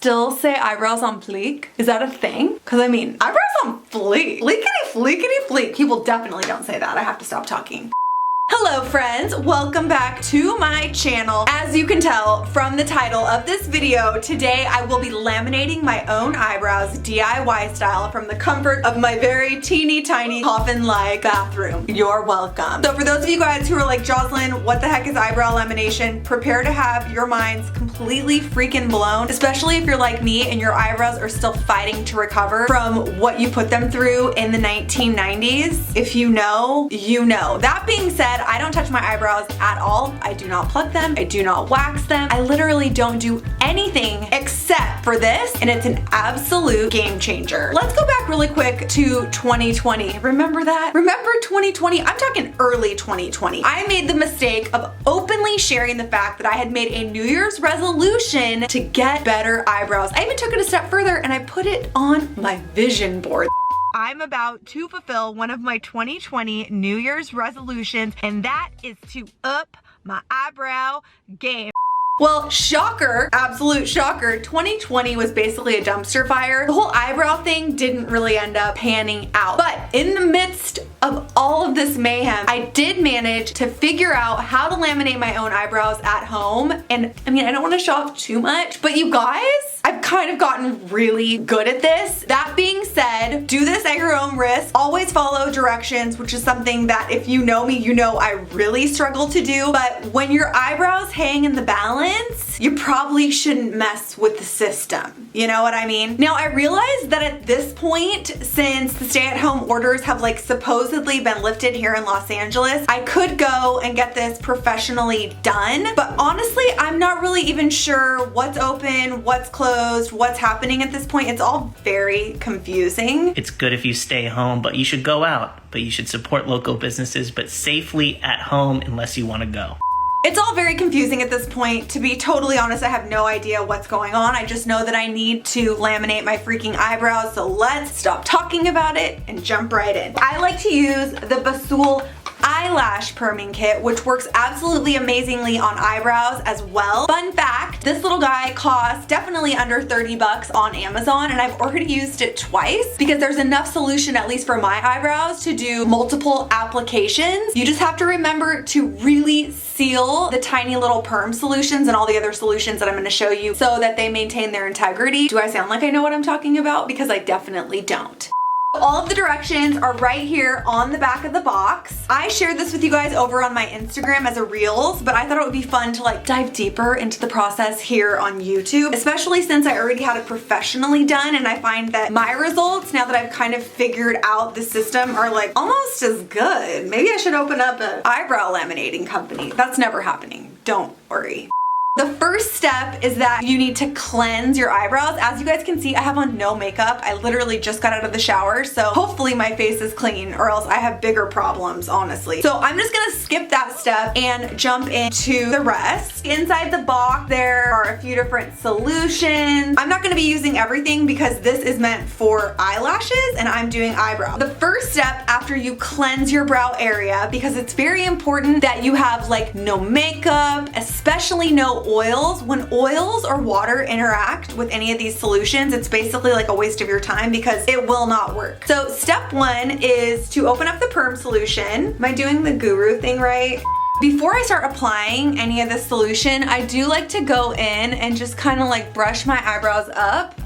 still say eyebrows on fleek? Is that a thing? Because I mean, eyebrows on fleek. Fleekity fleekity fleek. People definitely don't say that. I have to stop talking. Hello friends, welcome back to my channel. As you can tell from the title of this video, today I will be laminating my own eyebrows DIY style from the comfort of my very teeny tiny coffin-like bathroom. You're welcome. So for those of you guys who are like, Joslyn, what the heck is eyebrow lamination? Prepare to have your minds completely freaking blown, especially if you're like me and your eyebrows are still fighting to recover from what you put them through in the 1990s. If you know, you know. That being said, I don't touch my eyebrows at all. I do not pluck them. I do not wax them. I literally don't do anything except for this, and it's an absolute game changer. Let's go back really quick to 2020. Remember that? Remember 2020? I'm talking early 2020. I made the mistake of openly sharing the fact that I had made a New Year's resolution to get better eyebrows. I even took it a step further and I put it on my vision board. I'm about to fulfill one of my 2020 New Year's resolutions, and that is to up my eyebrow game. Well, shocker, absolute shocker, 2020 was basically a dumpster fire. The whole eyebrow thing didn't really end up panning out. But in the midst of all of this mayhem, I did manage to figure out how to laminate my own eyebrows at home. And I mean, I don't want to show off too much, but you guys, I've kind of gotten really good at this. That being said, do this at your own risk. Always follow directions, which is something that if you know me, you know I really struggle to do. But when your eyebrows hang in the balance, you probably shouldn't mess with the system. You know what I mean? Now, I realize that at this point, since the stay-at-home orders have like supposedly been lifted here in Los Angeles, I could go and get this professionally done. But honestly, I'm not really even sure what's open, what's closed, what's happening at this point. It's all very confusing. It's good if you stay home, but you should go out. But you should support local businesses, but safely at home unless you want to go. It's all very confusing at this point. To be totally honest, I have no idea what's going on. I just know that I need to laminate my freaking eyebrows, so let's stop talking about it and jump right in. I like to use the Basul eyelash perming kit, which works absolutely amazingly on eyebrows as well. Fun fact, this little guy costs definitely under 30 bucks on Amazon, and I've already used it twice because there's enough solution, at least for my eyebrows, to do multiple applications. You just have to remember to really seal the tiny little perm solutions and all the other solutions that I'm going to show you so that they maintain their integrity. Do I sound like I know what I'm talking about? Because I definitely don't. All of the directions are right here on the back of the box. I shared this with you guys over on my Instagram as a Reels, but I thought it would be fun to like dive deeper into the process here on YouTube, especially since I already had it professionally done, and I find that my results, now that I've kind of figured out the system, are like almost as good. Maybe I should open up an eyebrow laminating company. That's never happening. Don't worry. The first step is that you need to cleanse your eyebrows. As you guys can see, I have on no makeup. I literally just got out of the shower, so hopefully my face is clean, or else I have bigger problems, honestly. So I'm just gonna skip that step and jump into the rest. Inside the box, there are a few different solutions. I'm not gonna be using everything because this is meant for eyelashes and I'm doing eyebrow. The first step after you cleanse your brow area, because it's very important that you have like no makeup, especially no oils. When oils or water interact with any of these solutions, it's basically like a waste of your time because it will not work. So step one is to open up the perm solution. Am I doing the guru thing right? Before I start applying any of this solution, I do like to go in and just kind of like brush my eyebrows up.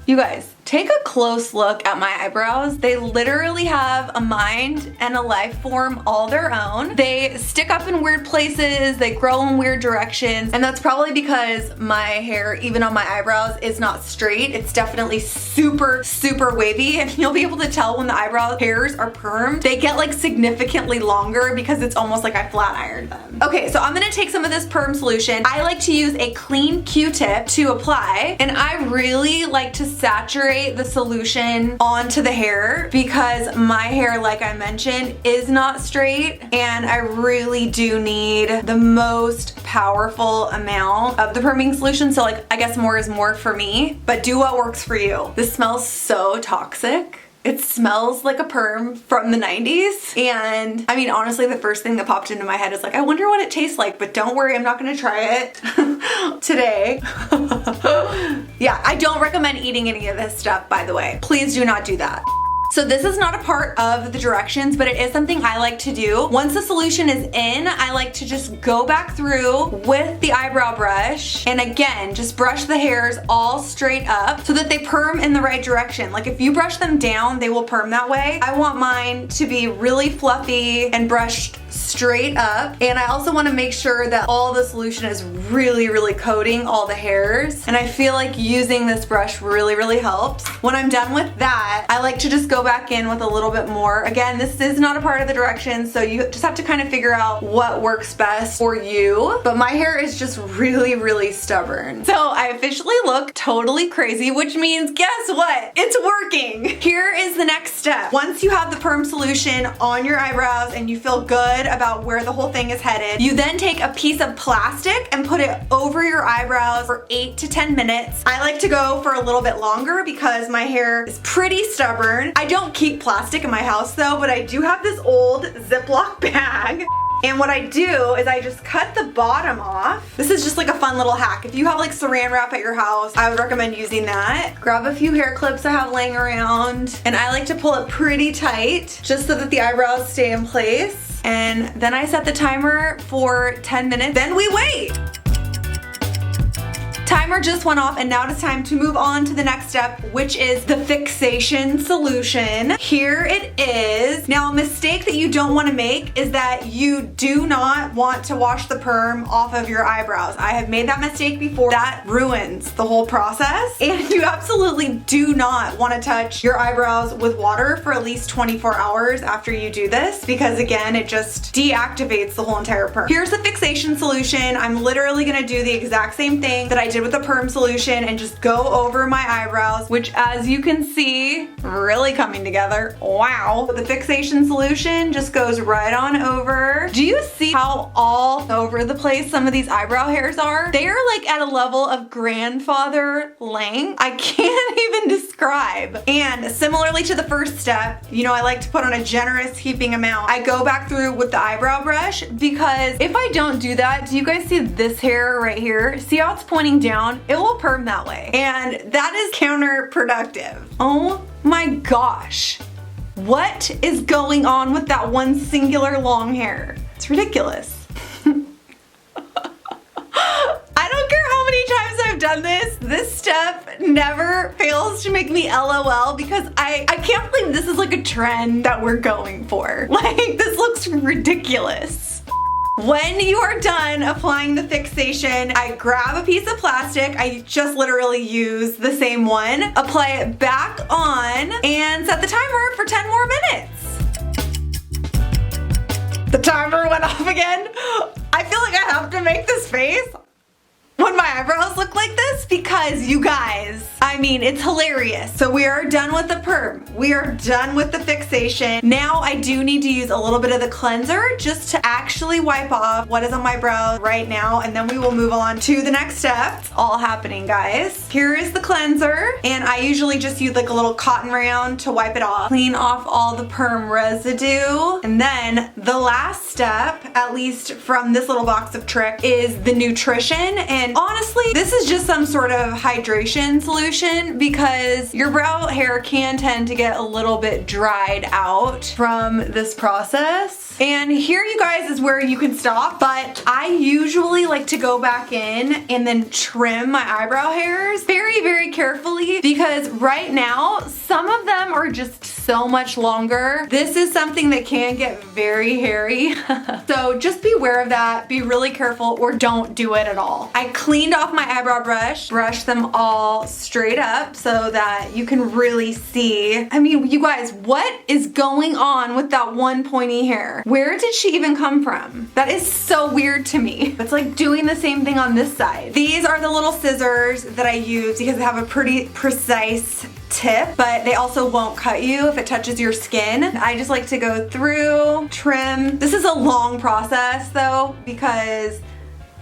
You guys, take a close look at my eyebrows. They literally have a mind and a life form all their own. They stick up in weird places, they grow in weird directions, and that's probably because my hair, even on my eyebrows, is not straight. It's definitely super, super wavy, and you'll be able to tell when the eyebrow hairs are permed. They get like significantly longer because it's almost like I flat ironed them. Okay, so I'm gonna take some of this perm solution. I like to use a clean Q-tip to apply, and I really like to saturate the solution onto the hair because my hair, like I mentioned, is not straight, and I really do need the most powerful amount of the perming solution. So like, I guess more is more for me, but do what works for you. This smells so toxic. It smells like a perm from the 90s. And I mean, honestly, the first thing that popped into my head is like, I wonder what it tastes like, but don't worry, I'm not gonna try it today. Yeah, I don't recommend eating any of this stuff, by the way. Please do not do that. So this is not a part of the directions, but it is something I like to do. Once the solution is in, I like to just go back through with the eyebrow brush and again, just brush the hairs all straight up so that they perm in the right direction. Like if you brush them down, they will perm that way. I want mine to be really fluffy and brushed straight up. And I also want to make sure that all the solution is really, really coating all the hairs. And I feel like using this brush really, really helps. When I'm done with that, I like to just go back in with a little bit more. Again, this is not a part of the directions, so you just have to kind of figure out what works best for you. But my hair is just really, really stubborn. So I officially look totally crazy, which means guess what? It's working. Here is the next step. Once you have the perm solution on your eyebrows and you feel good about where the whole thing is headed, you then take a piece of plastic and put it over your eyebrows for 8 to 10 minutes. I like to go for a little bit longer because my hair is pretty stubborn. I don't keep plastic in my house though, but I do have this old Ziploc bag. And what I do is I just cut the bottom off. This is just like a fun little hack. If you have like saran wrap at your house, I would recommend using that. Grab a few hair clips I have laying around, and I like to pull it pretty tight just so that the eyebrows stay in place. And then I set the timer for 10 minutes, then we wait. Timer just went off and now it's time to move on to the next step, which is the fixation solution. Here it is. Now a mistake that you don't want to make is that you do not want to wash the perm off of your eyebrows. I have made that mistake before. That ruins the whole process. And you absolutely do not want to touch your eyebrows with water for at least 24 hours after you do this, because again, it just deactivates the whole entire perm. Here's the fixation solution. I'm literally gonna do the exact same thing that I did with the perm solution and just go over my eyebrows, which as you can see, really coming together. Wow. The fixation solution just goes right on over. Do you see how all over the place some of these eyebrow hairs are? They are like at a level of grandfather length I can't even describe. And similarly to the first step, you know, I like to put on a generous heaping amount. I go back through with the eyebrow brush because if I don't do that, do you guys see this hair right here? See how it's pointing down? It will perm that way. And that is counterproductive. Oh my gosh. What is going on with that one singular long hair? It's ridiculous. I don't care how many times I've done this. This step never fails to make me LOL because I can't believe this is like a trend that we're going for. Like, this looks ridiculous. When you are done applying the fixation, I grab a piece of plastic. I just literally use the same one, apply it back on, and set the timer for 10 more minutes. The timer went off again. I feel like I have to make this face when my eyebrows look like this because you guys, I mean, it's hilarious. So we are done with the perm. We are done with the fixation. Now I do need to use a little bit of the cleanser just to actually wipe off what is on my brow right now, and then we will move on to the next step. It's all happening, guys. Here is the cleanser, and I usually just use like a little cotton round to wipe it off. Clean off all the perm residue. And then the last step, at least from this little box of tricks, is the nutrition. And honestly, this is just some sort of hydration solution because your brow hair can tend to get a little bit dried out from this process. And here, you guys, is where you can stop, but I usually like to go back in and then trim my eyebrow hairs very, very carefully because right now, some of them are just so much longer. This is something that can get very hairy. So just be aware of that, be really careful, or don't do it at all. I cleaned off my eyebrow brush, brushed them all straight up so that you can really see. I mean, you guys, what is going on with that one pointy hair? Where did she even come from? That is so weird to me. It's like doing the same thing on this side. These are the little scissors that I use because they have a pretty precise tip, but they also won't cut you if it touches your skin. I just like to go through, trim. This is a long process though because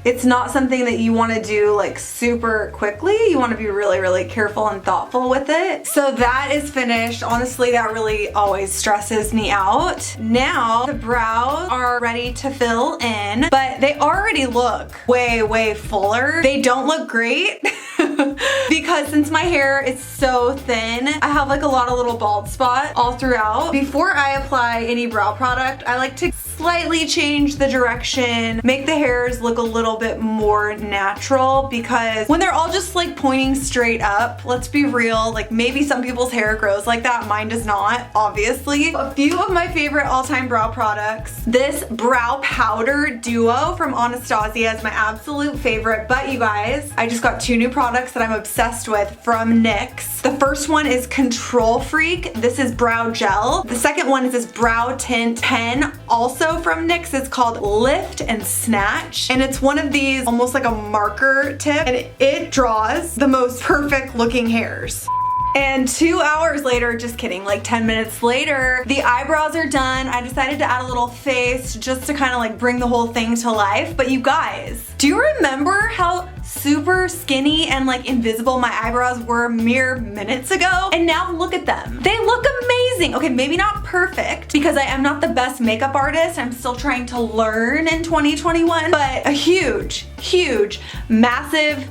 It's not something that you want to do like super quickly. You want to be really, really careful and thoughtful with it. So that is finished. Honestly, that really always stresses me out. Now the brows are ready to fill in, but they already look way, way fuller. They don't look great. Because since my hair is so thin, I have like a lot of little bald spots all throughout. Before I apply any brow product, I like to slightly change the direction, make the hairs look a little bit more natural, because when they're all just like pointing straight up, let's be real, like maybe some people's hair grows like that, mine does not, obviously. A few of my favorite all-time brow products. This brow powder duo from Anastasia is my absolute favorite, but you guys, I just got 2 new products that I'm obsessed with from NYX. The first one is Control Freak. This is brow gel. The second one is this brow tint pen, also from NYX. It's called Lift and Snatch, and it's one of these almost like a marker tip, and it draws the most perfect looking hairs. And 2 hours later, just kidding, like 10 minutes later, the eyebrows are done. I decided to add a little face just to kind of like bring the whole thing to life. But you guys, do you remember how super skinny and like invisible my eyebrows were mere minutes ago? And now look at them. They look amazing. Okay, maybe not perfect because I am not the best makeup artist. I'm still trying to learn in 2021, but a huge, huge, massive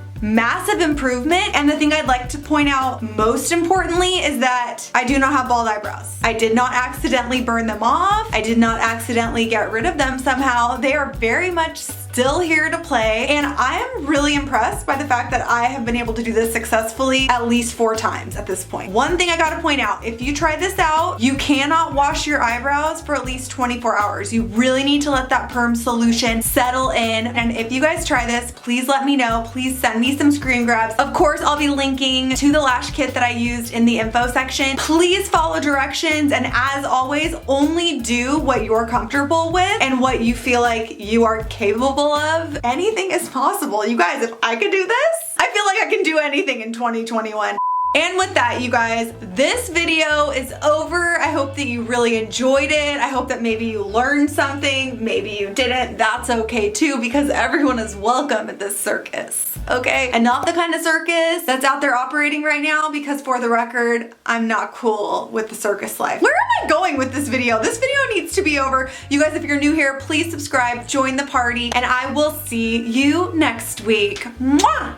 improvement. And the thing I'd like to point out most importantly is that I do not have bald eyebrows. I did not accidentally burn them off. I did not accidentally get rid of them somehow. They are very much still here to play, and I am really impressed by the fact that I have been able to do this successfully at least 4 times at this point. One thing I gotta point out, if you try this out, you cannot wash your eyebrows for at least 24 hours. You really need to let that perm solution settle in, and if you guys try this, please let me know. Please send me some screen grabs. Of course, I'll be linking to the lash kit that I used in the info section. Please follow directions, and as always, only do what you're comfortable with and what you feel like you are capable of. Anything is possible. You guys, if I could do this, I feel like I can do anything in 2021. And with that, you guys, this video is over. I hope that you really enjoyed it. I hope that maybe you learned something. Maybe you didn't. That's okay too, because everyone is welcome at this circus, okay? And not the kind of circus that's out there operating right now, because for the record, I'm not cool with the circus life. Where am I going with this video? This video needs to be over. You guys, if you're new here, please subscribe, join the party, and I will see you next week. Mwah!